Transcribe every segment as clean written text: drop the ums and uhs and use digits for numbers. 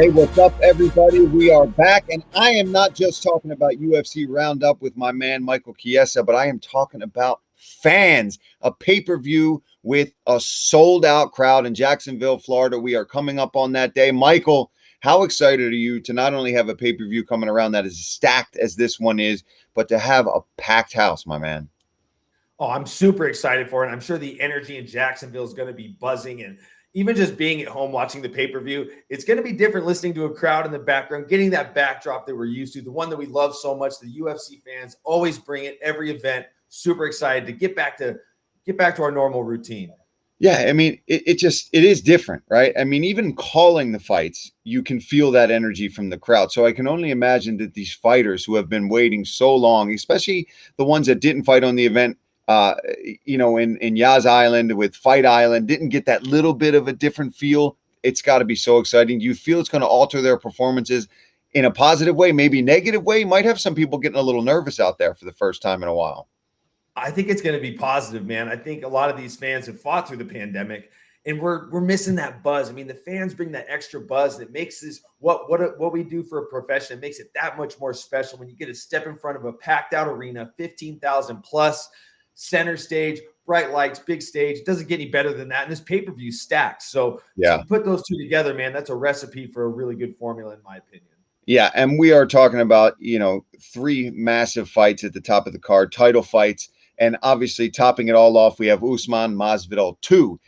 Hey, what's up, everybody? We are back, and I am not just talking about UFC Roundup with my man Michael Chiesa, but I am talking about fans, a pay-per-view with a sold-out crowd in Jacksonville, Florida. We are coming up on that day. Michael, how excited are you to not only have a pay-per-view coming around that is stacked as this one is, but to have a packed house, my man? Oh, I'm super excited for it. I'm sure the energy in Jacksonville is going to be buzzing, and even just being at home watching the pay-per-view, it's going to be different listening to a crowd in the background, getting that backdrop that we're used to, the one that we love so much. The UFC fans always bring it every event. Super excited to get back to our normal routine. Yeah, I mean, it is different, right? I mean, even calling the fights, you can feel that energy from the crowd. So I can only imagine that these fighters who have been waiting so long, especially the ones that didn't fight on the event, in Yas Island with Fight Island, didn't get that little bit of a different feel. It's got to be so exciting. Do you feel it's going to alter their performances in a positive way, maybe negative way? Might have some people getting a little nervous out there for the first time in a while. I think it's going to be positive, man. I think a lot of these fans have fought through the pandemic, and we're missing that buzz. I mean, the fans bring that extra buzz that makes this what we do for a profession. It makes it that much more special when you get to step in front of a packed out arena, 15,000 plus, center stage, bright lights, big stage. It doesn't get any better than that. And this pay-per-view stacked. So Yeah. to put those two together, man, that's a recipe for a really good formula, in my opinion. Yeah, and we are talking about, three massive fights at the top of the card, title fights, and obviously topping it all off, we have Usman Masvidal 2.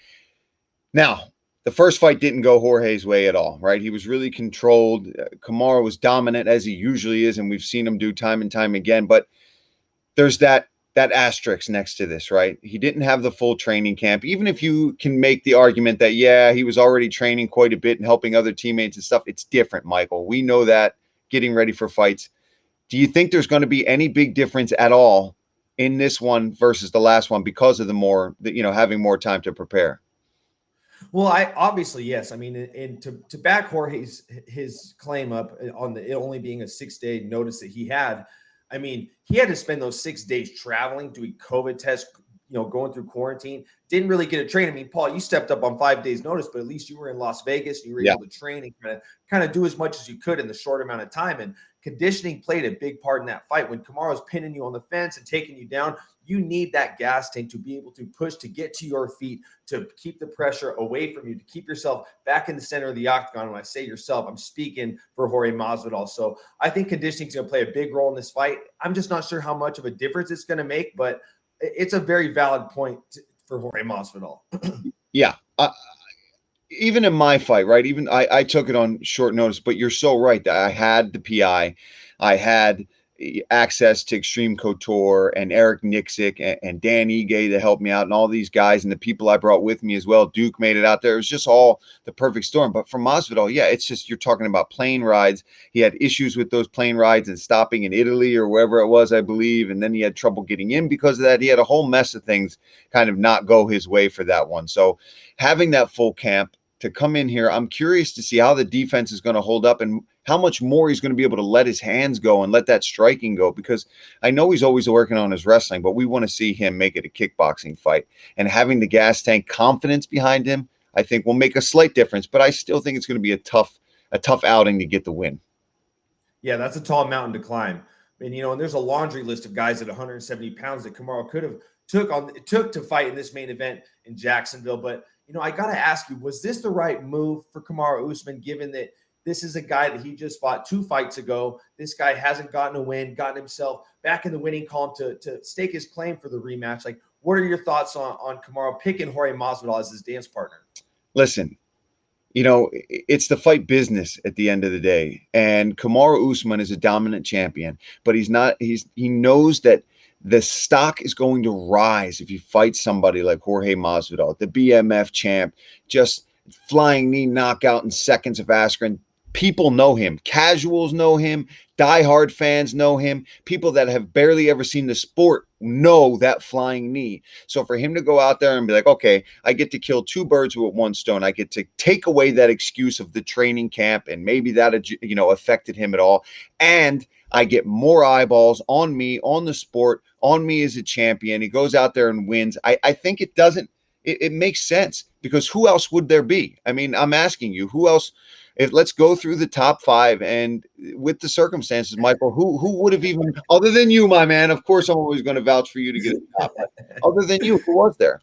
Now, the first fight didn't go Jorge's way at all, right? He was really controlled. Kamaru was dominant as he usually is, and we've seen him do time and time again, but there's that asterisk next to this, right? He didn't have the full training camp. Even if you can make the argument that, yeah, he was already training quite a bit and helping other teammates and stuff, it's different, Michael. We know that getting ready for fights. Do you think there's going to be any big difference at all in this one versus the last one because of having more time to prepare? Well, I obviously, yes. I mean, and to back Jorge's his claim up on it only being a 6-day notice that he had. I mean, he had to spend those 6 days traveling, doing COVID tests, going through quarantine. Didn't really get a train. I mean, Paul, you stepped up on 5 days notice, but at least you were in Las Vegas. You were able to train and kind of do as much as you could in the short amount of time. And conditioning played a big part in that fight. When Kamaru's pinning you on the fence and taking you down, you need that gas tank to be able to push, to get to your feet, to keep the pressure away from you, to keep yourself back in the center of the octagon. When I say yourself, I'm speaking for Jorge Masvidal. So I think conditioning is going to play a big role in this fight. I'm just not sure how much of a difference it's going to make, but it's a very valid point for Jorge Masvidal. Yeah. Even in my fight, right? Even I took it on short notice, but you're so right that I had the PI. I had access to Extreme Couture and Eric Nixick and Dan Ige to help me out, and all these guys and the people I brought with me as well. Duke made it out there. It was just all the perfect storm. But for Masvidal, yeah, it's just, you're talking about plane rides. He had issues with those plane rides and stopping in Italy or wherever it was, I believe, and then he had trouble getting in because of that. He had a whole mess of things kind of not go his way for that one. So having that full camp to come in here, I'm curious to see how the defense is going to hold up and how much more he's going to be able to let his hands go and let that striking go, because I know he's always working on his wrestling, but we want to see him make it a kickboxing fight. And having the gas tank confidence behind him, I think will make a slight difference, but I still think it's going to be a tough outing to get the win. Yeah, that's a tall mountain to climb. And, and there's a laundry list of guys at 170 pounds that Kamaru could have took to fight in this main event in Jacksonville. But, I got to ask you, was this the right move for Kamaru Usman, given that this is a guy that he just fought 2 fights ago? This guy hasn't gotten a win, gotten himself back in the winning column to stake his claim for the rematch. Like, what are your thoughts on Kamaru picking Jorge Masvidal as his dance partner? Listen, it's the fight business at the end of the day. And Kamaru Usman is a dominant champion, but he knows that the stock is going to rise if you fight somebody like Jorge Masvidal, the BMF champ, just flying knee knockout in seconds of Askren. People know him. Casuals know him. Diehard fans know him. People that have barely ever seen the sport know that flying knee. So for him to go out there and be like, okay, I get to kill 2 birds with 1 stone. I get to take away that excuse of the training camp and maybe that, affected him at all. And I get more eyeballs on me, on the sport, on me as a champion. He goes out there and wins. I think it makes sense, because who else would there be? I mean, I'm asking you, who else let's go through the top 5, and with the circumstances, Michael, who would have even, other than you, my man, of course I'm always going to vouch for you to get a top, but other than you, who was there?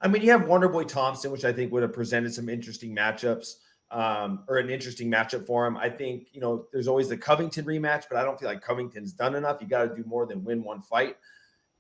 I mean, you have Wonderboy Thompson, which I think would have presented some interesting matchups, or an interesting matchup for him. I think, there's always the Covington rematch, but I don't feel like Covington's done enough. You got to do more than win one fight.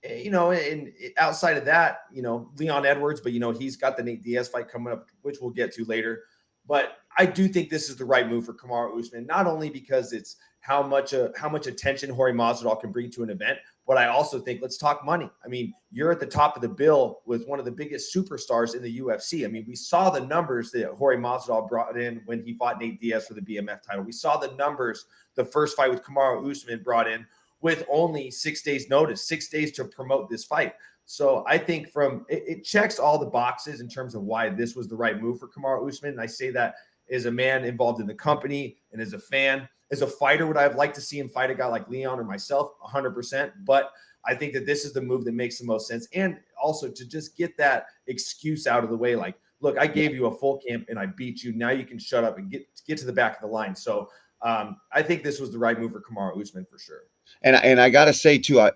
And outside of that, Leon Edwards, but he's got the Nate Diaz fight coming up, which we'll get to later. But I do think this is the right move for Kamaru Usman, not only because it's how much attention Jorge Masvidal can bring to an event, but I also think, let's talk money. I mean, you're at the top of the bill with one of the biggest superstars in the UFC. I mean, we saw the numbers that Jorge Masvidal brought in when he fought Nate Diaz for the BMF title. We saw the numbers the first fight with Kamaru Usman brought in with only 6 days notice, 6 days to promote this fight. So I think it checks all the boxes in terms of why this was the right move for Kamaru Usman. And I say that as a man involved in the company and as a fan. As a fighter, would I have liked to see him fight a guy like Leon or myself? 100%. But I think that this is the move that makes the most sense. And also to just get that excuse out of the way. Like, look, I gave you a full camp and I beat you. Now you can shut up and get to the back of the line. So I think this was the right move for Kamaru Usman for sure. And I got to say too,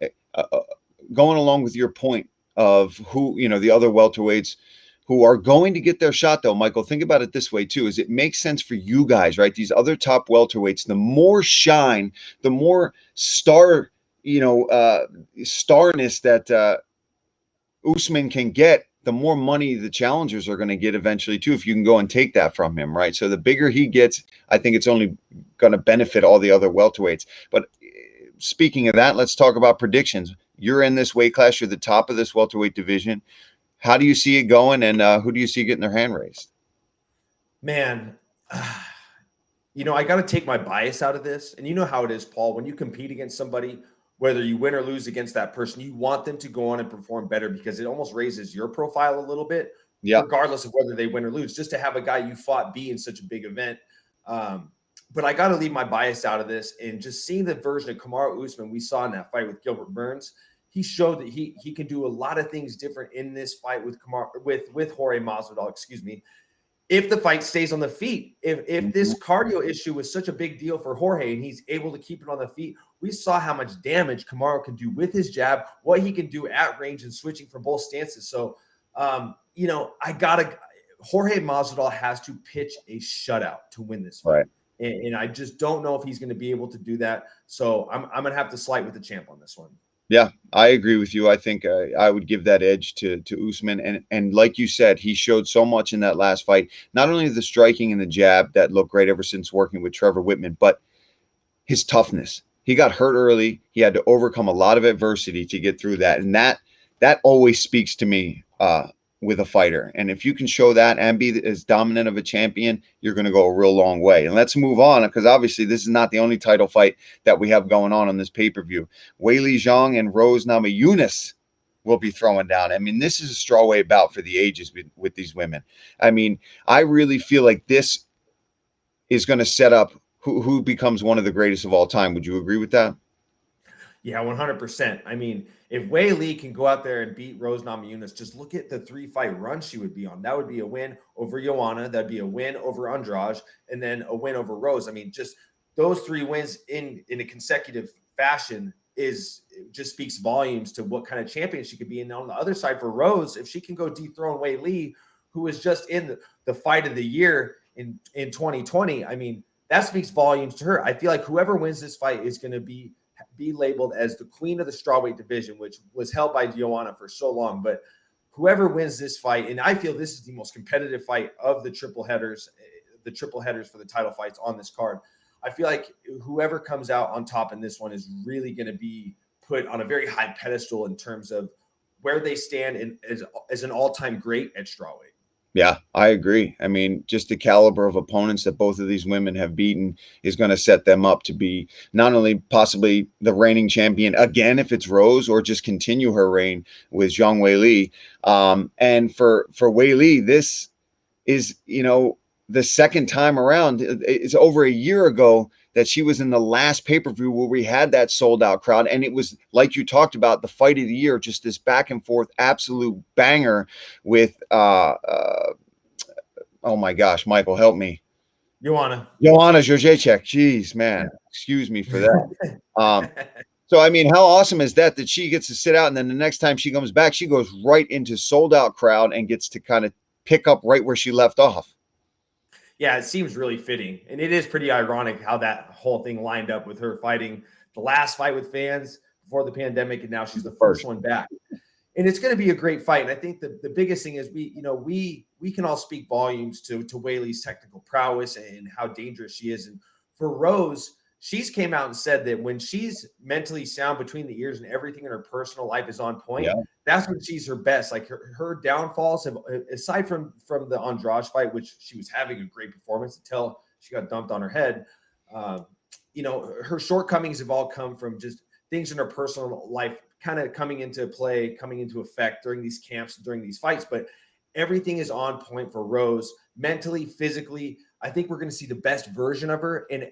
going along with your point of who, the other welterweights who are going to get their shot, though, Michael, think about it this way too, is it makes sense for you guys, right? These other top welterweights, the more shine, the more starness that Usman can get, the more money the challengers are going to get eventually too, if you can go and take that from him, right? So the bigger he gets, I think it's only going to benefit all the other welterweights. But speaking of that, let's talk about predictions. You're in this weight class. You're the top of this welterweight division. How do you see it going, and who do you see getting their hand raised? Man, I got to take my bias out of this. And you know how it is, Paul, when you compete against somebody, whether you win or lose against that person, you want them to go on and perform better because it almost raises your profile a little bit, regardless of whether they win or lose, just to have a guy you fought be in such a big event. But I got to leave my bias out of this, and just seeing the version of Kamaru Usman we saw in that fight with Gilbert Burns, he showed that he can do a lot of things different in this fight with Jorge Masvidal, excuse me. If the fight stays on the feet, if this cardio issue was such a big deal for Jorge and he's able to keep it on the feet, we saw how much damage Kamaru can do with his jab, what he can do at range and switching from both stances. So, Jorge Masvidal has to pitch a shutout to win this fight. Right. And I just don't know if he's going to be able to do that. So I'm going to have to slight with the champ on this one. Yeah, I agree with you. I think I would give that edge to Usman. And like you said, he showed so much in that last fight. Not only the striking and the jab that looked great ever since working with Trevor Whitman, but his toughness. He got hurt early. He had to overcome a lot of adversity to get through that. And that always speaks to me with a fighter. And if you can show that and be as dominant of a champion, you're going to go a real long way. And let's move on, because obviously this is not the only title fight that we have going on this pay-per-view. Weili Zhang and Rose Namajunas will be throwing down. I mean, this is a strawweight bout for the ages with these women. I mean, I really feel like this is going to set up who becomes one of the greatest of all time. Would you agree with that? Yeah, 100%. I mean, if Weili can go out there and beat Rose Namajunas, just look at the 3-fight run she would be on. That would be a win over Joanna. That'd be a win over Andrade, and then a win over Rose. I mean, just those 3 wins in a consecutive fashion just speaks volumes to what kind of champion she could be. And on the other side for Rose, if she can go dethrone Weili, who was just in the fight of the year in 2020, I mean, that speaks volumes to her. I feel like whoever wins this fight is going to be labeled as the queen of the strawweight division, which was held by Joanna for so long. But whoever wins this fight, and I feel this is the most competitive fight of the triple headers for the title fights on this card. I feel like whoever comes out on top in this one is really going to be put on a very high pedestal in terms of where they stand as an all-time great at strawweight. Yeah, I agree. I mean, just the caliber of opponents that both of these women have beaten is going to set them up to be not only possibly the reigning champion again, if it's Rose, or just continue her reign with Zhang Weili. And for Weili, this is, the second time around. It's over a year ago that she was in the last pay-per-view where we had that sold-out crowd. And it was, like you talked about, the fight of the year, just this back and forth absolute banger with, oh my gosh, Michael, help me. Joanna Jędrzejczyk. Jeez, man, excuse me for that. Um, so I mean, how awesome is that she gets to sit out, and then the next time she comes back, she goes right into sold out crowd and gets to kind of pick up right where she left off. Yeah, it seems really fitting. And it is pretty ironic how that whole thing lined up with her fighting the last fight with fans before the pandemic, and now she's the first one back. And it's going to be a great fight. And I think the biggest thing is we can all speak volumes to Weili's technical prowess and how dangerous she is. And for Rose, she's came out and said that when she's mentally sound between the ears and everything in her personal life is on point, that's when she's her best. Like her downfalls have, aside from the Andrade fight, which she was having a great performance until she got dumped on her head. Her shortcomings have all come from just things in her personal life kind of coming into play, coming into effect during these camps, during these fights. But everything is on point for Rose, mentally, physically. I think we're going to see the best version of her. And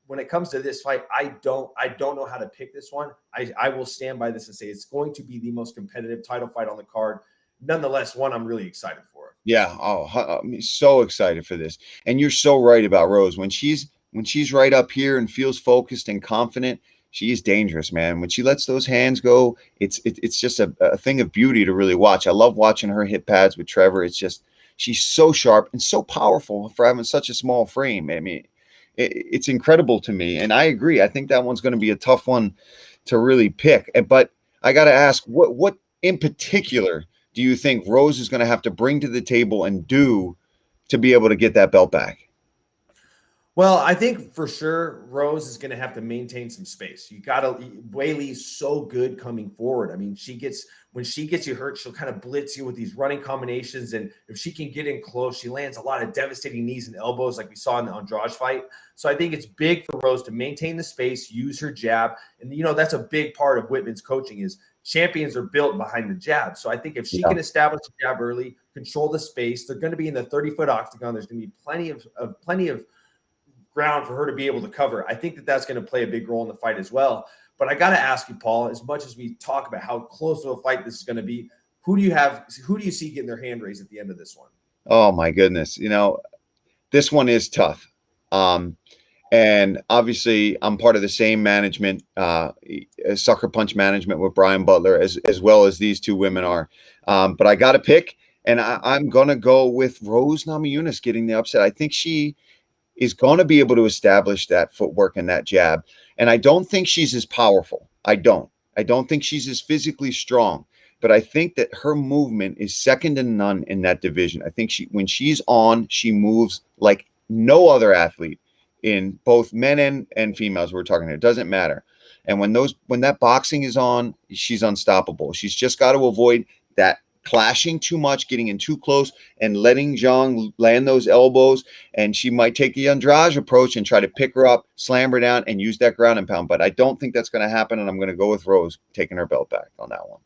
when it comes to this fight, I don't know how to pick this one. I will stand by this and say it's going to be the most competitive title fight on the card. Nonetheless, one I'm really excited for. Yeah. Oh, I'm so excited for this. And you're so right about Rose. When she's right up here and feels focused and confident, she is dangerous, man. When she lets those hands go, it's just a thing of beauty to really watch. I love watching her hit pads with Trevor. It's just, she's so sharp and so powerful for having such a small frame. I mean, it's incredible to me. And I agree. I think that one's going to be a tough one to really pick. But I got to ask, what in particular do you think Rose is going to have to bring to the table and do to be able to get that belt back? Well, I think for sure Rose is going to have to maintain some space. Weili's so good coming forward. I mean, when she gets you hurt, she'll kind of blitz you with these running combinations. And if she can get in close, she lands a lot of devastating knees and elbows like we saw in the Andrade fight. So I think it's big for Rose to maintain the space, use her jab. And, that's a big part of Whitman's coaching is champions are built behind the jab. So I think if she can establish the jab early, control the space, they're going to be in the 30-foot octagon. There's going to be plenty of ground for her to be able to cover. I think that's going to play a big role in the fight as well. But I got to ask you, Paul, as much as we talk about how close to a fight this is going to be, who do you see getting their hand raised at the end of this one? Oh my goodness. This one is tough. And obviously I'm part of the same management, Sucker Punch management with Brian Butler, as well as these two women are. But I got to pick, and I'm going to go with Rose Namajunas getting the upset. I think she is going to be able to establish that footwork and that jab. And I don't think she's as powerful. I don't think she's as physically strong, but I think that her movement is second to none in that division. I think when she's on, she moves like no other athlete in both men and females. We're talking here. It doesn't matter. And when that boxing is on, she's unstoppable. She's just got to avoid that clashing too much, getting in too close, and letting Zhang land those elbows. And she might take the Andrade approach and try to pick her up, slam her down, and use that ground and pound. But I don't think that's going to happen, and I'm going to go with Rose taking her belt back on that one.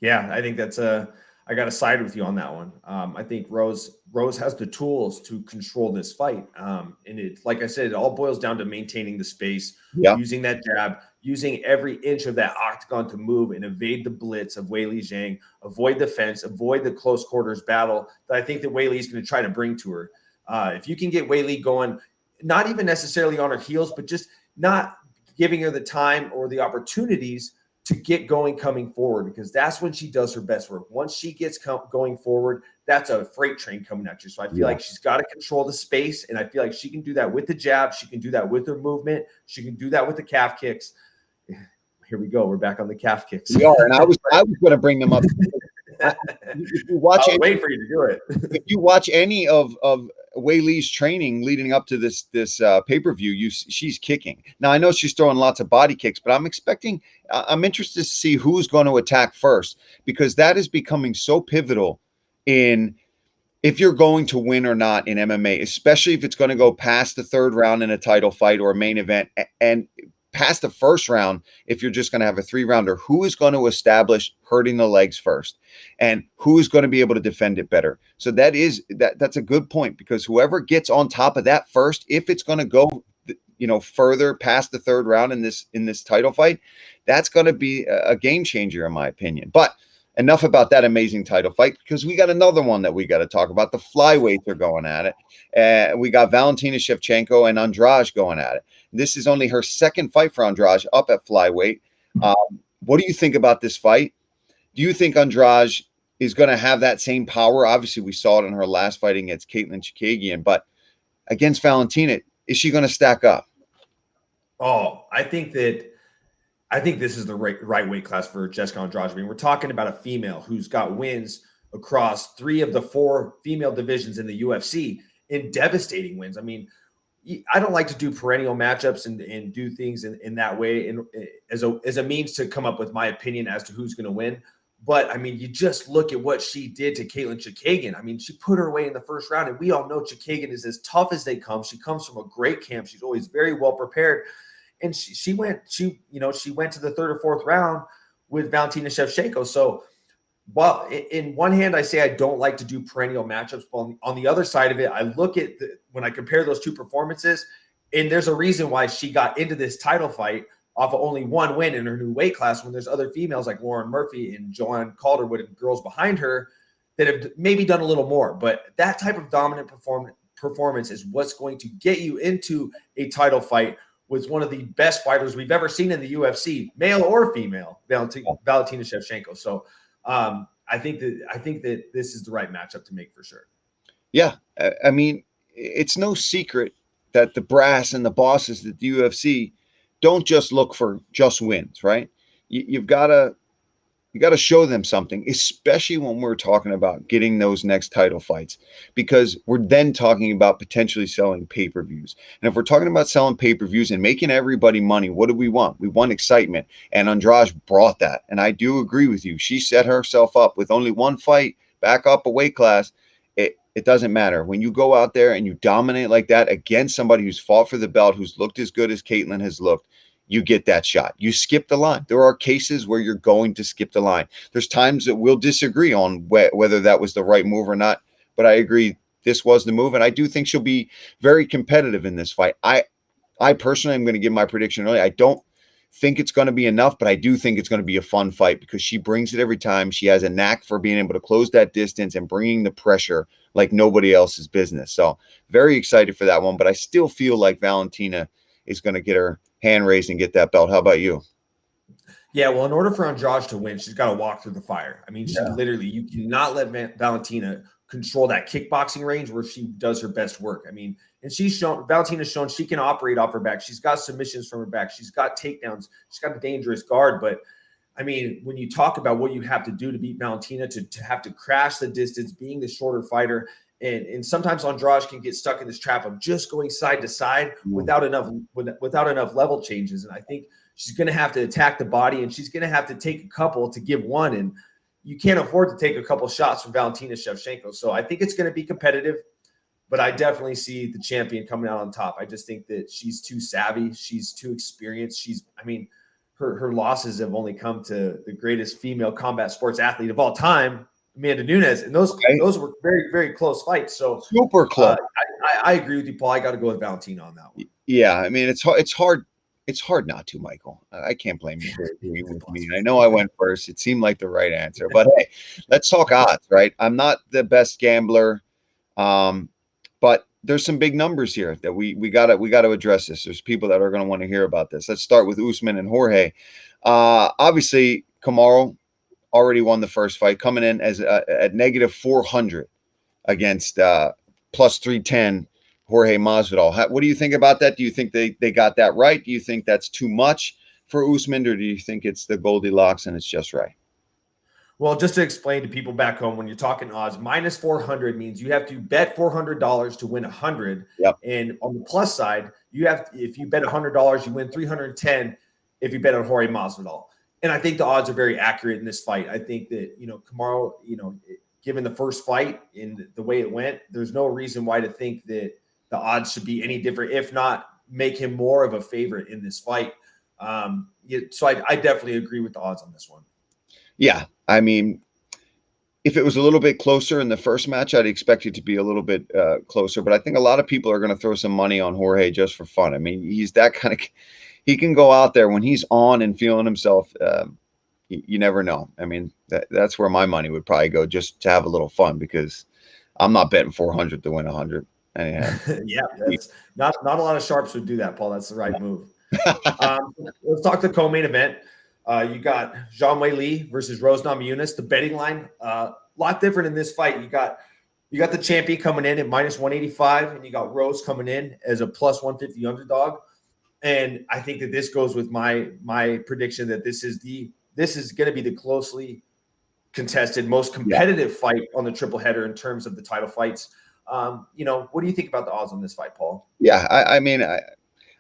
Yeah, I think I got to side with you on that one. I think Rose has the tools to control this fight. And like I said, it all boils down to maintaining the space, using that jab, using every inch of that octagon to move and evade the blitz of Weili Zhang, avoid the fence, avoid the close quarters battle that I think that Weili is going to try to bring to her. If you can get Weili going, not even necessarily on her heels, but just not giving her the time or the opportunities to get going coming forward, because that's when she does her best work. Once she gets going forward, that's a freight train coming at you. So I feel like she's got to control the space, and I feel like she can do that with the jab. She can do that with her movement. She can do that with the calf kicks. Here we go. We're back on the calf kicks. We are, and I was going to bring them up. If you watch, I'll wait for you to do it. If you watch any of Weili's training leading up to this pay-per-view, she's kicking. Now I know she's throwing lots of body kicks, but I'm interested to see who's going to attack first, because that is becoming so pivotal in if you're going to win or not in MMA, especially if it's going to go past the third round in a title fight or a main event, and past the first round, if you're just going to have a 3-rounder, who is going to establish hurting the legs first, and who is going to be able to defend it better? So that's a good point, because whoever gets on top of that first, if it's going to go, further past the third round in this title fight, that's going to be a game changer in my opinion. But enough about that amazing title fight, because we got another one that we got to talk about. The flyweights are going at it. We got Valentina Shevchenko and Andrade going at it. This is only her second fight for Andrade up at flyweight. What do you think about this fight? Do you think Andrade is going to have that same power? Obviously, we saw it in her last fight against Caitlin Chikagian, but against Valentina, is she going to stack up? Oh, I think this is the right weight class for Jessica Andrade. I mean, we're talking about a female who's got wins across 3 of the 4 female divisions in the UFC in devastating wins. I mean, I don't like to do perennial matchups and do things in that way and as a means to come up with my opinion as to who's going to win. But I mean, you just look at what she did to Caitlin Chikagian. I mean, she put her away in the first round, and we all know Chikagian is as tough as they come. She comes from a great camp. She's always very well prepared. And she went to the 3rd or 4th round with Valentina Shevchenko. So, well, in one hand, I say I don't like to do perennial matchups. But on the other side of it, I look at when I compare those 2 performances, and there's a reason why she got into this title fight off of only 1 win in her new weight class, when there's other females like Lauren Murphy and Joanne Calderwood and girls behind her that have maybe done a little more. But that type of dominant performance is what's going to get you into a title fight with one of the best fighters we've ever seen in the UFC, male or female, Valentina Shevchenko. So I think that this is the right matchup to make for sure. Yeah, I mean, it's no secret that the brass and the bosses at the UFC don't just look for just wins, right? You've got to show them something, especially when we're talking about getting those next title fights, because we're then talking about potentially selling pay-per-views. And if we're talking about selling pay-per-views and making everybody money, what do we want? We want excitement. And Andrade brought that. And I do agree with you. She set herself up with only 1 fight, back up a weight class. It doesn't matter. When you go out there and you dominate like that against somebody who's fought for the belt, who's looked as good as Caitlin has looked, you get that shot. You skip the line. There are cases where you're going to skip the line. There's times that we'll disagree on whether that was the right move or not, but I agree this was the move, and I do think she'll be very competitive in this fight. I personally am going to give my prediction early. I don't think it's going to be enough, but I do think it's going to be a fun fight because she brings it every time. She has a knack for being able to close that distance and bringing the pressure like nobody else's business. So very excited for that one, but I still feel like Valentina is going to get her hand raised and get that belt. How about you? Yeah, well, in order for Andrade to win, she's got to walk through the fire. I mean, she literally, you cannot let Valentina control that kickboxing range where she does her best work. I mean, and Valentina's shown she can operate off her back. She's got submissions from her back. She's got takedowns. She's got a dangerous guard. But I mean, when you talk about what you have to do to beat Valentina, to have to crash the distance, being the shorter fighter, and sometimes Andrade can get stuck in this trap of just going side to side without enough level changes. And I think she's going to have to attack the body, and she's going to have to take a couple to give one. And you can't afford to take a couple shots from Valentina Shevchenko. So I think it's going to be competitive, but I definitely see the champion coming out on top. I just think that she's too savvy. She's too experienced. Her losses have only come to the greatest female combat sports athlete of all time, Amanda Nunes, and those were very, very close fights. So super close. I agree with you, Paul. I got to go with Valentina on that one. Yeah, I mean it's hard. It's hard not to, Michael. I can't blame you for agreeing with me. I know I went first. It seemed like the right answer, but hey, let's talk odds, right? I'm not the best gambler, but there's some big numbers here that we gotta address this. There's people that are going to want to hear about this. Let's start with Usman and Jorge. Obviously, Kamaru already won the first fight, coming in as at negative 400 against plus 310 Jorge Masvidal. What do you think about that? Do you think they got that right? Do you think that's too much for Usman, or do you think it's the Goldilocks and it's just right? Well, just to explain to people back home, when you're talking odds, minus 400 means you have to bet $400 to win 100. Yep. And on the plus side, if you bet $100, you win 310 if you bet on Jorge Masvidal. And I think the odds are very accurate in this fight. I think that, Kamaru, given the first fight in the way it went, there's no reason why to think that the odds should be any different, if not make him more of a favorite in this fight. So I definitely agree with the odds on this one. Yeah. I mean, if it was a little bit closer in the first match, I'd expect it to be a little bit closer. But I think a lot of people are going to throw some money on Jorge just for fun. I mean, he's that kind of – he can go out there when he's on and feeling himself. you never know. I mean, that's where my money would probably go, just to have a little fun, because I'm not betting 400 to win 100. Anyhow, Yeah, that's not a lot of sharps would do that, Paul. That's the right move. Let's talk the co-main event. You got Zhang Weili versus Rose Namajunas. The betting line, a lot different in this fight. You got the champion coming in at -185, and you got Rose coming in as a +150 underdog. And I think that this goes with my prediction that this is going to be the closely contested, most yeah, competitive fight on the triple header in terms of the title fights. What do you think about the odds on this fight, Paul? yeah. I mean,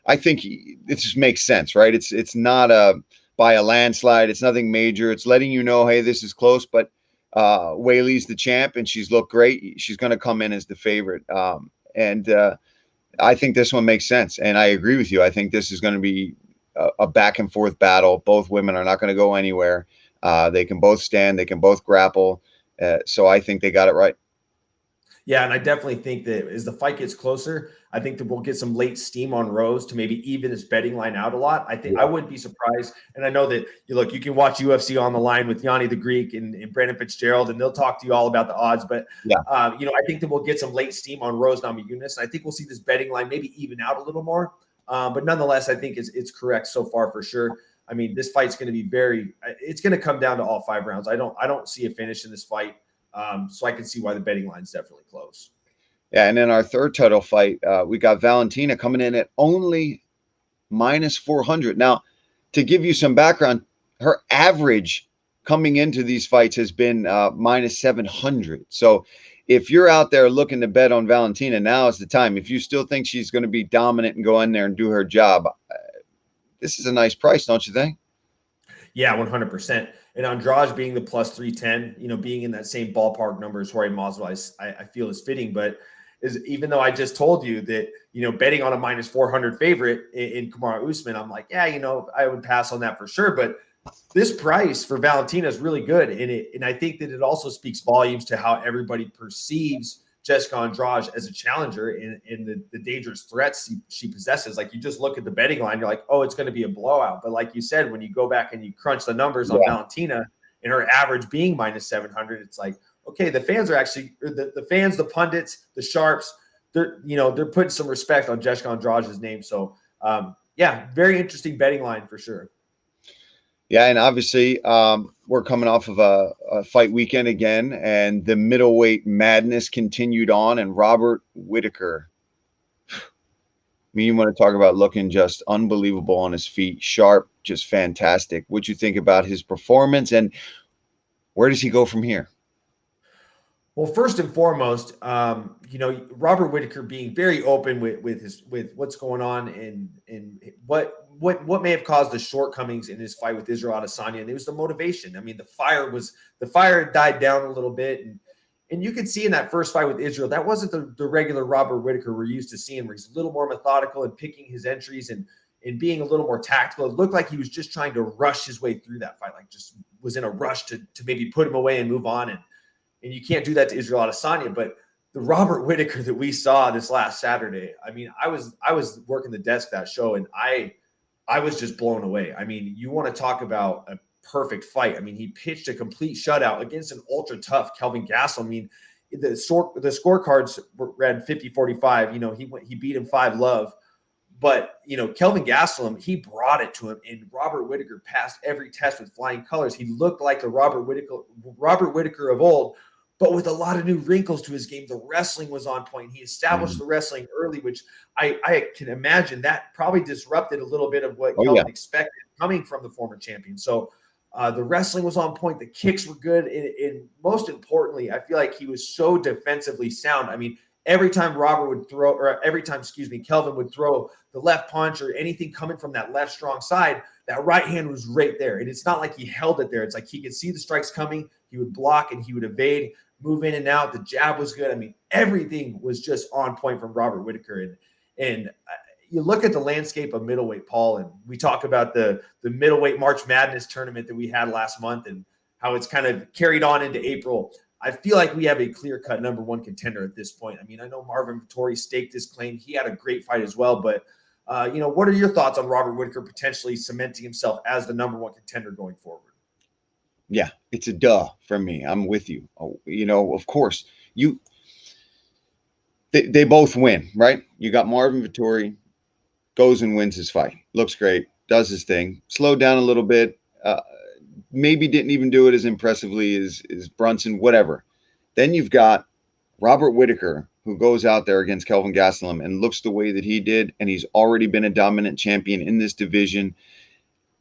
I think it just makes sense, right? It's not by a landslide. It's nothing major. It's letting you know, hey, this is close, but Weili's the champ, and she's looked great. She's going to come in as the favorite, and I think this one makes sense. And I agree with you. I think this is going to be a back and forth battle. Both women are not going to go anywhere. They can both stand. They can both grapple. So I think they got it right. Yeah, and I definitely think that as the fight gets closer, I think that we'll get some late steam on Rose to maybe even this betting line out a lot. I think I wouldn't be surprised. And I know that you can watch UFC on the line with Yanni the Greek and Brandon Fitzgerald, and they'll talk to you all about the odds. But Yeah. I think that we'll get some late steam on Rose Namajunas. I think we'll see this betting line maybe even out a little more. But nonetheless, I think it's correct so far for sure. I mean, this fight's going to be it's going to come down to all 5 rounds. I don't see a finish in this fight. So I can see why the betting line's definitely close. Yeah, and in our third title fight, we got Valentina coming in at only -400. Now, to give you some background, her average coming into these fights has been -700. So if you're out there looking to bet on Valentina, now is the time. If you still think she's going to be dominant and go in there and do her job, this is a nice price, don't you think? Yeah, 100%. And Andrade being the +310, being in that same ballpark number as Jorge Masvidal, I feel is fitting. But even though I just told you that, betting on a -400 favorite in Kamaru Usman, I'm like, yeah, I would pass on that for sure. But this price for Valentina is really good. And I think that it also speaks volumes to how everybody perceives Jessica Andrade as a challenger and the dangerous threats she possesses. Like, you just look at the betting line, you're like, oh, it's going to be a blowout. But like you said, when you go back and you crunch the numbers on Valentina and her average being -700, it's like, okay, the fans are actually the fans, the pundits, the sharps, they're putting some respect on Jessica Andrade's name. So very interesting betting line for sure. Yeah, and obviously we're coming off of a fight weekend again, and the middleweight madness continued on, and Robert Whittaker. I mean, you want to talk about looking just unbelievable on his feet, sharp, just fantastic. What you think about his performance, and where does he go from here? Well, first and foremost, Robert Whittaker being very open with what's going on and what may have caused the shortcomings in his fight with Israel Adesanya, and it was the motivation. I mean, the fire died down a little bit, and you could see in that first fight with Israel that wasn't the regular Robert Whittaker we're used to seeing, where he's a little more methodical and picking his entries and being a little more tactical. It looked like he was just trying to rush his way through that fight, like just was in a rush to maybe put him away and move on. And you can't do that to Israel Adesanya. But the Robert Whittaker that we saw this last Saturday, I mean, I was working the desk that show, and I was just blown away. I mean, you want to talk about a perfect fight. I mean, he pitched a complete shutout against an ultra tough Kelvin Gastelum. I mean, the scorecards read 50-45. He beat him 5-love. But, Kelvin Gastelum, he brought it to him, and Robert Whittaker passed every test with flying colors. He looked like the Robert Whittaker of old, but with a lot of new wrinkles to his game. The wrestling was on point. He established the wrestling early, which I can imagine that probably disrupted a little bit of what Kelvin expected coming from the former champion. So the wrestling was on point. The kicks were good. And most importantly, I feel like he was so defensively sound. I mean, every time Kelvin would throw the left punch or anything coming from that left strong side, that right hand was right there. And it's not like he held it there. It's like he could see the strikes coming. He would block and he would evade, move in and out. The jab was good. I mean, everything was just on point from Robert Whittaker. And you look at the landscape of middleweight, Paul, and we talk about the middleweight March Madness tournament that we had last month and how it's kind of carried on into April. I feel like we have a clear-cut number one contender at this point. I mean, I know Marvin Vettori staked his claim. He had a great fight as well. But, what are your thoughts on Robert Whittaker potentially cementing himself as the number one contender going forward? Yeah, it's a duh from me. I'm with you. Oh, of course, you they both win, right? You got Marvin Vettori goes and wins his fight. Looks great, does his thing. Slowed down a little bit. Maybe didn't even do it as impressively as Brunson, whatever. Then you've got Robert Whittaker, who goes out there against Kelvin Gastelum and looks the way that he did, and he's already been a dominant champion in this division.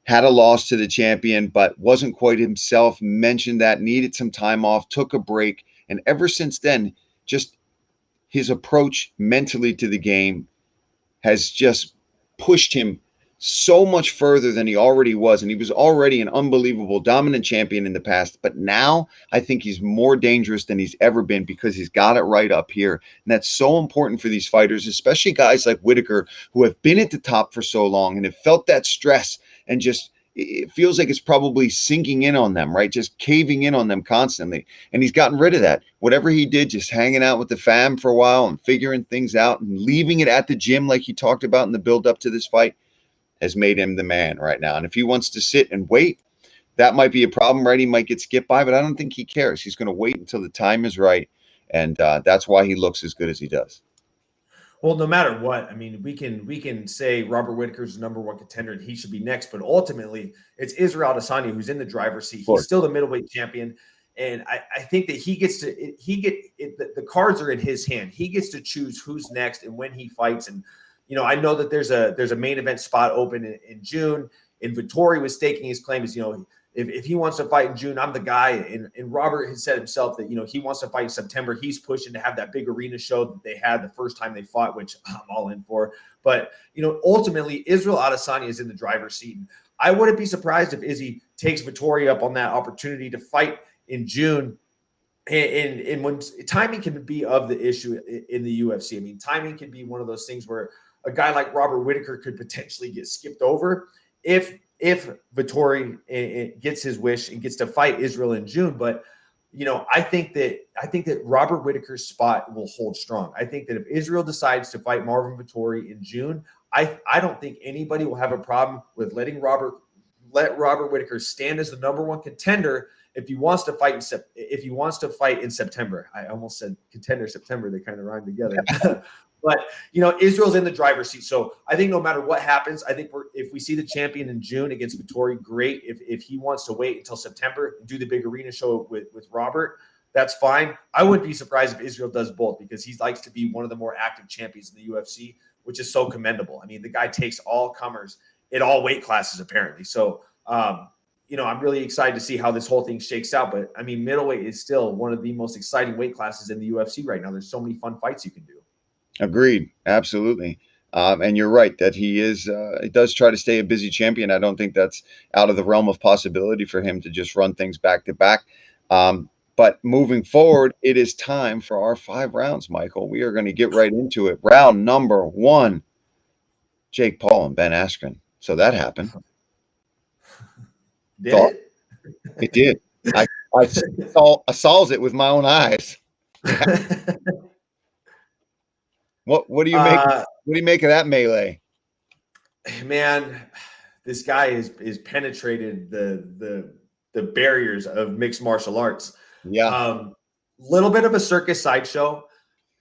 Had a loss to the champion, but wasn't quite himself. Mentioned that, needed some time off, took a break, and ever since then, just his approach mentally to the game has just pushed him so much further than he already was. And he was already an unbelievable dominant champion in the past. But now I think he's more dangerous than he's ever been because he's got it right up here. And that's so important for these fighters, especially guys like Whittaker, who have been at the top for so long and have felt that stress and just it feels like it's probably sinking in on them, right? Just caving in on them constantly. And he's gotten rid of that. Whatever he did, just hanging out with the fam for a while and figuring things out and leaving it at the gym, like he talked about in the build up to this fight, has made him the man right now. And if he wants to sit and wait, that might be a problem, right? He might get skipped by, but I don't think he cares. He's going to wait until the time is right. And that's why he looks as good as he does. Well, no matter what, I mean, we can say Robert Whittaker's the number one contender and he should be next, but ultimately it's Israel Adesanya who's in the driver's seat. He's still the middleweight champion, and I think that the cards are in his hand. He gets to choose who's next and when he fights. And I know that there's a main event spot open in June, and Vettori was staking his claim as if he wants to fight in June, I'm the guy. And Robert has said himself that, he wants to fight in September. He's pushing to have that big arena show that they had the first time they fought, which I'm all in for. But, ultimately, Israel Adesanya is in the driver's seat. And I wouldn't be surprised if Izzy takes Vettori up on that opportunity to fight in June. And when timing can be of the issue in the UFC. I mean, timing can be one of those things where a guy like Robert Whittaker could potentially get skipped over if Vettori gets his wish and gets to fight Israel in June. But I think that Robert Whittaker's spot will hold strong. I think that if Israel decides to fight Marvin Vettori in June, I don't think anybody will have a problem with let Robert Whittaker stand as the number one contender if he wants to fight in September. I almost said contender September. They kind of rhyme together. But Israel's in the driver's seat, so I think no matter what happens, I think if we see the champion in June against Vettori, great. If he wants to wait until September and do the big arena show with Robert, that's fine. I wouldn't be surprised if Israel does both because he likes to be one of the more active champions in the UFC, which is so commendable. I mean, the guy takes all comers in all weight classes apparently. So I'm really excited to see how this whole thing shakes out. But I mean, middleweight is still one of the most exciting weight classes in the UFC right now. There's so many fun fights you can do. Agreed. Absolutely. And you're right that he does try to stay a busy champion. I don't think that's out of the realm of possibility for him to just run things back to back. But moving forward, it is time for our 5 rounds, Michael. We are going to get right into it. Round number 1, Jake Paul and Ben Askren. So that happened. Did it? It did. I saw it with my own eyes. What do you make? What do you make of that melee? Man, this guy is penetrated the barriers of mixed martial arts. Yeah. Little bit of a circus sideshow.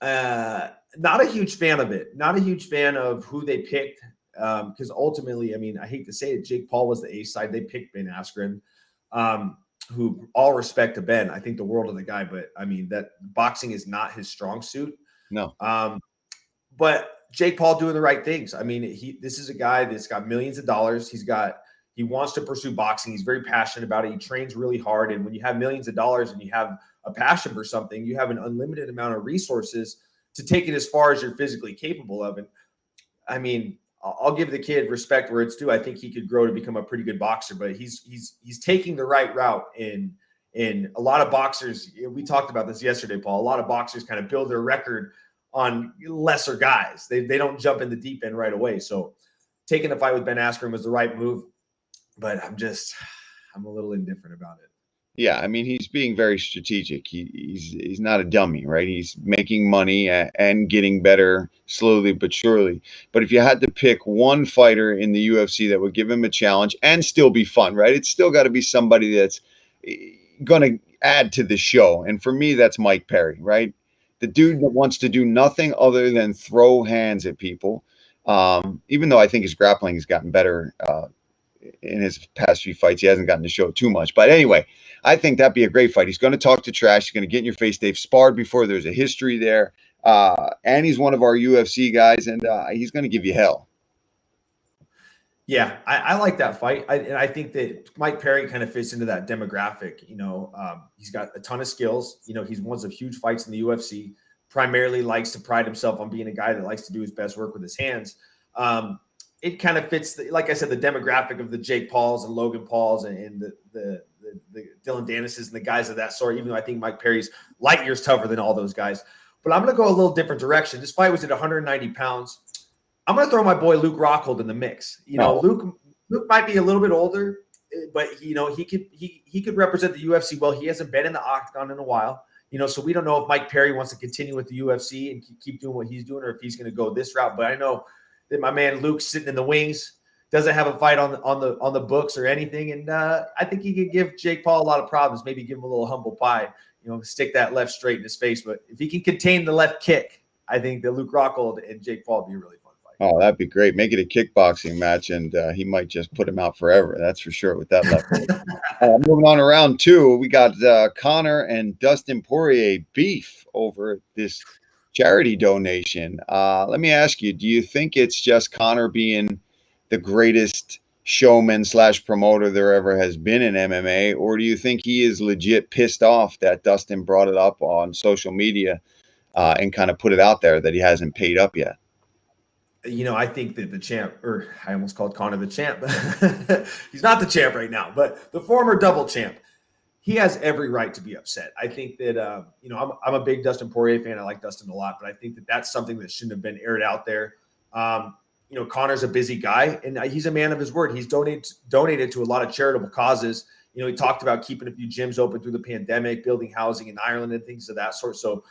Not a huge fan of it. Not a huge fan of who they picked. Because ultimately, I mean, I hate to say it, Jake Paul was the A side. They picked Ben Askren, who, all respect to Ben, I think the world of the guy, but I mean that boxing is not his strong suit. No. But Jake Paul doing the right things. I mean, this is a guy that's got millions of dollars. He wants to pursue boxing. He's very passionate about it. He trains really hard. And when you have millions of dollars and you have a passion for something, you have an unlimited amount of resources to take it as far as you're physically capable of. And I mean, I'll give the kid respect where it's due. I think he could grow to become a pretty good boxer, but he's taking the right route. In a lot of boxers, we talked about this yesterday, Paul. A lot of boxers kind of build their record on lesser guys. They don't jump in the deep end right away. So taking the fight with Ben Askren was the right move, but I'm a little indifferent about it. Yeah, I mean, he's being very strategic. He's not a dummy, right? He's making money and getting better slowly but surely. But if you had to pick one fighter in the UFC that would give him a challenge and still be fun, right? It's still got to be somebody that's going to add to the show. And for me, that's Mike Perry, right? The dude that wants to do nothing other than throw hands at people. Even though I think his grappling has gotten better in his past few fights, he hasn't gotten to show too much. But anyway, I think that'd be a great fight. He's going to talk to trash. He's going to get in your face. They've sparred before. There's a history there. And he's one of our UFC guys, and he's going to give you hell. Yeah, I like that fight. And I think that Mike Perry kind of fits into that demographic. He's got a ton of skills. He's won some huge fights in the UFC, primarily likes to pride himself on being a guy that likes to do his best work with his hands. It kind of fits, like I said, the demographic of the Jake Pauls and Logan Pauls and the Dylan Dennis's and the guys of that sort, even though I think Mike Perry's light years tougher than all those guys. But I'm going to go a little different direction. This fight was at 190 pounds. I'm going to throw my boy Luke Rockhold in the mix. Luke might be a little bit older, but he could represent the UFC well. He hasn't been in the octagon in a while. So we don't know if Mike Perry wants to continue with the UFC and keep doing what he's doing, or if he's going to go this route. But I know that my man Luke's sitting in the wings, doesn't have a fight on the books or anything, and I think he could give Jake Paul a lot of problems. Maybe give him a little humble pie. Stick that left straight in his face. But if he can contain the left kick, I think that Luke Rockhold and Jake Paul would be a really fun fight. Oh, that'd be great. Make it a kickboxing match, and he might just put him out forever. That's for sure with that left. Moving on to round two, we got Conor and Dustin Poirier beef over this charity donation. Let me ask you, do you think it's just Conor being the greatest showman / promoter there ever has been in MMA, or do you think he is legit pissed off that Dustin brought it up on social media and kind of put it out there that he hasn't paid up yet? I think that the champ, or I almost called Conor the champ. He's not the champ right now, but the former double champ, he has every right to be upset. I think that, I'm a big Dustin Poirier fan. I like Dustin a lot, but I think that that's something that shouldn't have been aired out there. Conor's a busy guy, and he's a man of his word. He's donated to a lot of charitable causes. He talked about keeping a few gyms open through the pandemic, building housing in Ireland and things of that sort. So,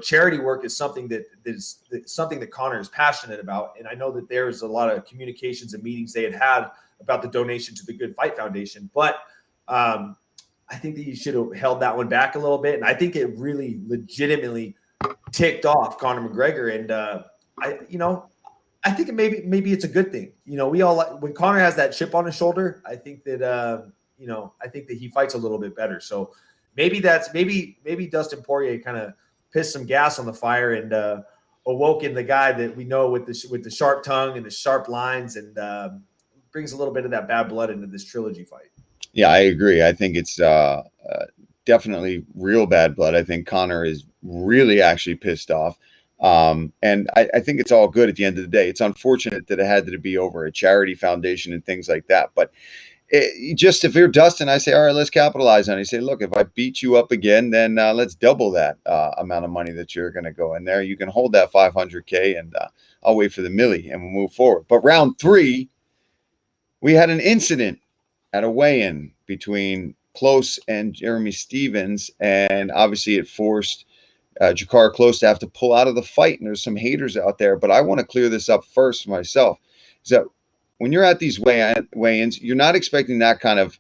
charity work is something that's something that Conor is passionate about. And I know that there's a lot of communications and meetings they had about the donation to the Good Fight Foundation. But I think that you should have held that one back a little bit. And I think it really legitimately ticked off Conor McGregor. And I think maybe it's a good thing. We all when Conor has that chip on his shoulder, I think that I think that he fights a little bit better. So maybe Dustin Poirier kind of pissed some gas on the fire and awoke in the guy that we know with the sharp tongue and the sharp lines, and brings a little bit of that bad blood into this trilogy fight. Yeah, I agree. I think it's definitely real bad blood. I think Conor is really actually pissed off. And I think it's all good at the end of the day. It's unfortunate that it had to be over a charity foundation and things like that. But just if you're Dustin, I say, all right, let's capitalize on it. You say, look, if I beat you up again, then let's double that amount of money that you're going to go in there. You can hold that $500K, and I'll wait for the milli, and we'll move forward. But round three, we had an incident at a weigh-in between Close and Jeremy Stevens, and obviously it forced Jakar Close to have to pull out of the fight, and there's some haters out there. But I want to clear this up first for myself. Is that when you're at these weigh-ins, you're not expecting that kind of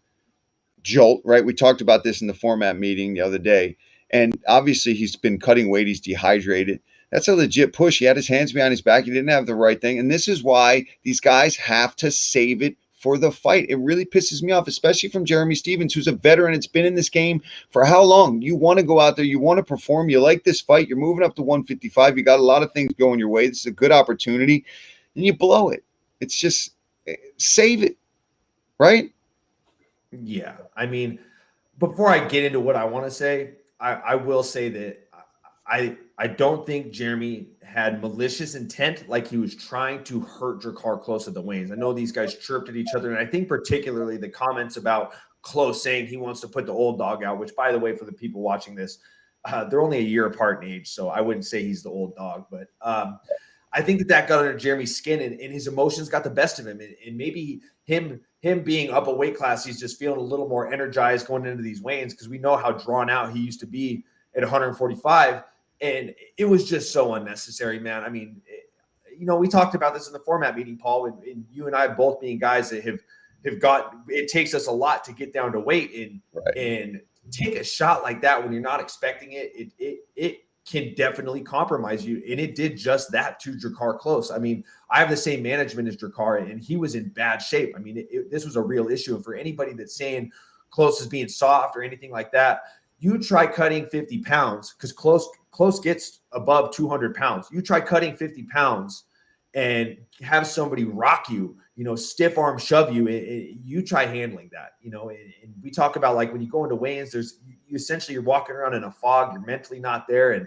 jolt, right? We talked about this in the format meeting the other day. And obviously he's been cutting weight. He's dehydrated. That's a legit push. He had his hands behind his back. He didn't have the right thing. And this is why these guys have to save it for the fight. It really pisses me off, especially from Jeremy Stevens, who's a veteran. It's been in this game for how long? You want to go out there. You want to perform. You like this fight. You're moving up to 155. You got a lot of things going your way. This is a good opportunity. And you blow it. It's just save it, right? Yeah. I mean, before I get into what I want to say, I will say that I don't think Jeremy had malicious intent, like he was trying to hurt Jakar Close at the weigh-ins. I know these guys chirped at each other, and I think particularly the comments about Close saying he wants to put the old dog out, which, by the way, for the people watching this, they're only a year apart in age, so I wouldn't say he's the old dog. But I think that got under Jeremy's skin, and his emotions got the best of him. And maybe him being up a weight class, he's just feeling a little more energized going into these weigh-ins, because we know how drawn out he used to be at 145. And it was just so unnecessary, man. I mean, we talked about this in the format meeting, Paul, and you and I both being guys that have it takes us a lot to get down to weight and take a shot like that when you're not expecting it can definitely compromise you. And it did just that to Drakkar Klose. I mean, I have the same management as Drakkar, and he was in bad shape. I mean, this was a real issue. And for anybody that's saying Klose is being soft or anything like that, you try cutting 50 pounds because Klose gets above 200 pounds. You try cutting 50 pounds and have somebody rock you, stiff arm shove you. You try handling that, and we talk about like when you go into weigh-ins, you're walking around in a fog, you're mentally not there, and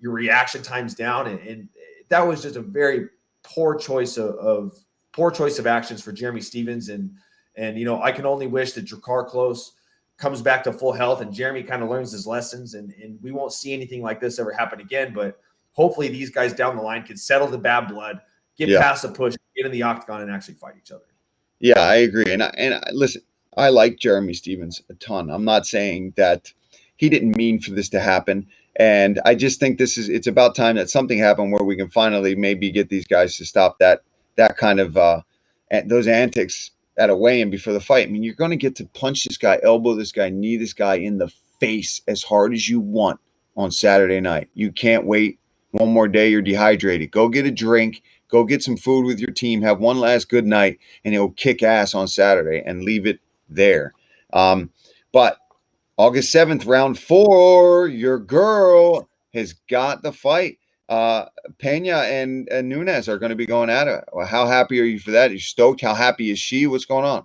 your reaction time's down. And that was just a very poor choice of actions for Jeremy Stephens. And I can only wish that Drakkar Klose comes back to full health and Jeremy kind of learns his lessons, and we won't see anything like this ever happen again. But hopefully these guys down the line can settle the bad blood, get past the push, get in the octagon, and actually fight each other. Yeah, I agree. And listen, I like Jeremy Stephens a ton. I'm not saying that he didn't mean for this to happen. And I just think it's about time that something happened where we can finally maybe get these guys to stop that kind of those antics at a weigh-in before the fight. I mean, you're going to get to punch this guy, elbow this guy, knee this guy in the face as hard as you want on Saturday night. You can't wait one more day. You're dehydrated. Go get a drink. Go get some food with your team. Have one last good night, and he'll kick ass on Saturday and leave it there. But August 7th, round 4, your girl has got the fight. Pena and Nunes are going to be going at it. Well, how happy are you for that? Are you stoked? How happy is she? What's going on?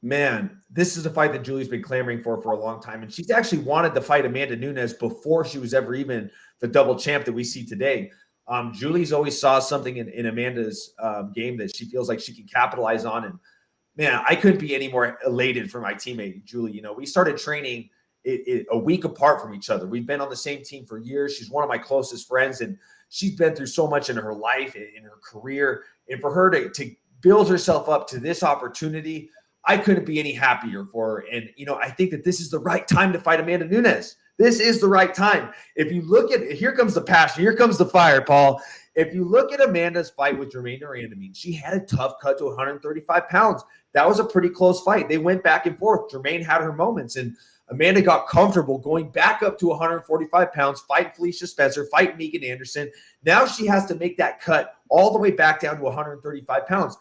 Man, this is a fight that Julie's been clamoring for a long time. And she's actually wanted to fight Amanda Nunes before she was ever even the double champ that we see today. Julie's always saw something in Amanda's game that she feels like she can capitalize on. And man, I couldn't be any more elated for my teammate, Julie. We started training a week apart from each other. We've been on the same team for years. She's one of my closest friends, and she's been through so much in her life, in her career. And for her to build herself up to this opportunity, I couldn't be any happier for her. And, I think that this is the right time to fight Amanda Nunes. This is the right time. If you look at, here comes the passion, here comes the fire, Paul. If you look at Amanda's fight with Germaine Durand, she had a tough cut to 135 pounds. That was a pretty close fight. They went back and forth. Germaine had her moments, and Amanda got comfortable going back up to 145 pounds, fight Felicia Spencer, fight Megan Anderson. Now she has to make that cut all the way back down to 135 pounds.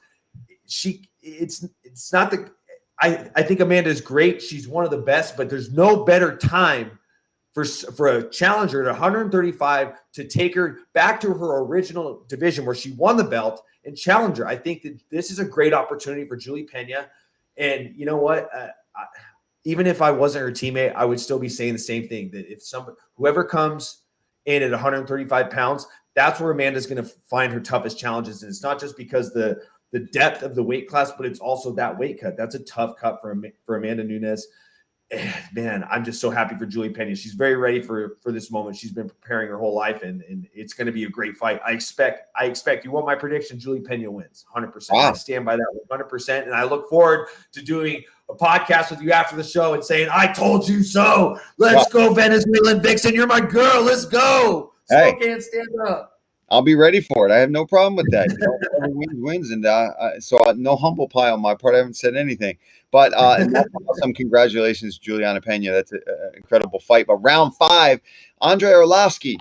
It's not the – I think Amanda is great. She's one of the best, but there's no better time for a challenger at 135 to take her back to her original division where she won the belt and challenge her. I think that this is a great opportunity for Julie Pena. And you know what? Even if I wasn't her teammate, I would still be saying the same thing, that if whoever comes in at 135 pounds, that's where Amanda's going to find her toughest challenges. And it's not just because the depth of the weight class, but it's also that weight cut. That's a tough cut for Amanda Nunes. Man, I'm just so happy for Julie Pena. She's very ready for this moment. She's been preparing her whole life, and it's going to be a great fight. I expect you want my prediction, Julie Pena wins 100%. Wow. I stand by that 100%, and I look forward to doing a podcast with you after the show and saying, I told you so. Let's go, Venezuelan Vixen. You're my girl. Let's go. Hey. Can't stand up. I'll be ready for it. I have no problem with that. Whoever wins, and so no humble pie on my part. I haven't said anything. But that's awesome. Congratulations, Juliana Pena. That's an incredible fight. But round 5, Andre Arlovski.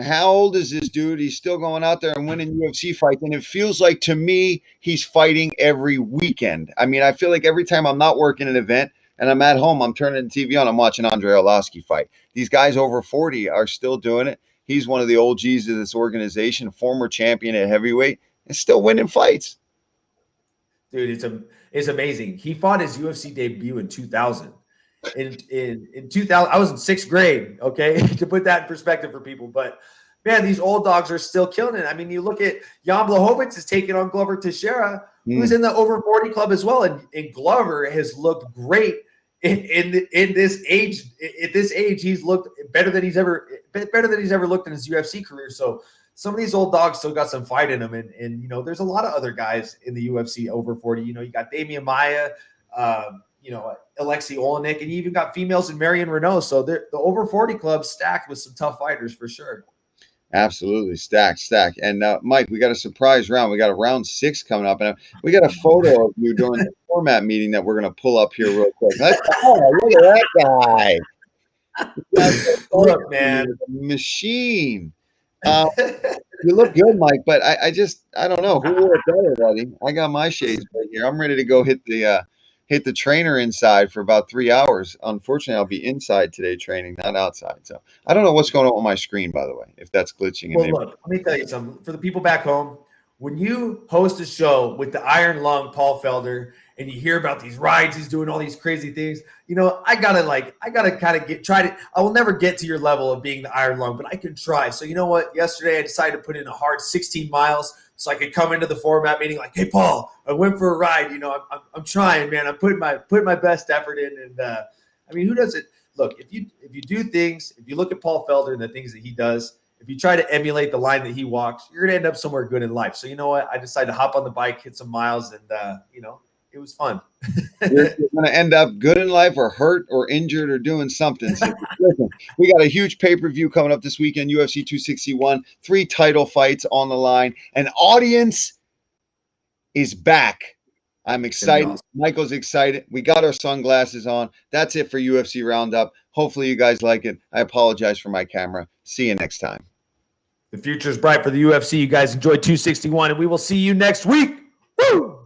How old is this dude? He's still going out there and winning UFC fights. And it feels like, to me, he's fighting every weekend. I mean, I feel like every time I'm not working an event and I'm at home, I'm turning the TV on, I'm watching Andre Arlovski fight. These guys over 40 are still doing it. He's one of the OGs of this organization, former champion at heavyweight, and still winning fights. Dude, it's amazing. He fought his UFC debut in 2000. In 2000, I was in 6th grade, okay, to put that in perspective for people. But, man, these old dogs are still killing it. I mean, you look at Jan Blachowicz is taking on Glover Teixeira, who's in the over 40 club as well. And Glover has looked great in this age. At this age, he's looked better than he's ever looked in his UFC career. So some of these old dogs still got some fight in them. And there's a lot of other guys in the UFC over 40. You got Damian Maia, Alexei Olenek, and you even got females in Marion Renault. So the over 40 club stacked with some tough fighters for sure. Absolutely. Stack. And Mike, we got a surprise round. We got a round 6 coming up, and we got a photo of you during the format meeting that we're going to pull up here real quick. Oh, look at that guy. Look, man. Machine. You look good, Mike, but I don't know who wore it better, buddy. I got my shades right here. I'm ready to go hit the trainer inside for about 3 hours. Unfortunately, I'll be inside today training, not outside. So I don't know what's going on with my screen, by the way, if that's glitching. Well, look, let me tell you something. For the people back home, when you host a show with the Iron Lung Paul Felder and you hear about these rides, he's doing all these crazy things, I gotta kind of I will never get to your level of being the Iron Lung, but I can try. So you know what? Yesterday I decided to put in a hard 16 miles so I could come into the format meeting like, hey, Paul, I went for a ride. I'm trying, man. I'm putting my best effort in. And I mean, who does it? Look, if you do things, if you look at Paul Felder and the things that he does, if you try to emulate the line that he walks, you're going to end up somewhere good in life. So you know what? I decided to hop on the bike, hit some miles, and, it was fun. You're going to end up good in life or hurt or injured or doing something. So, listen, we got a huge pay-per-view coming up this weekend, UFC 261, 3 title fights on the line. An audience is back. I'm excited. Awesome. Michael's excited. We got our sunglasses on. That's it for UFC Roundup. Hopefully you guys like it. I apologize for my camera. See you next time. The future is bright for the UFC. You guys enjoy 261, and we will see you next week. Woo!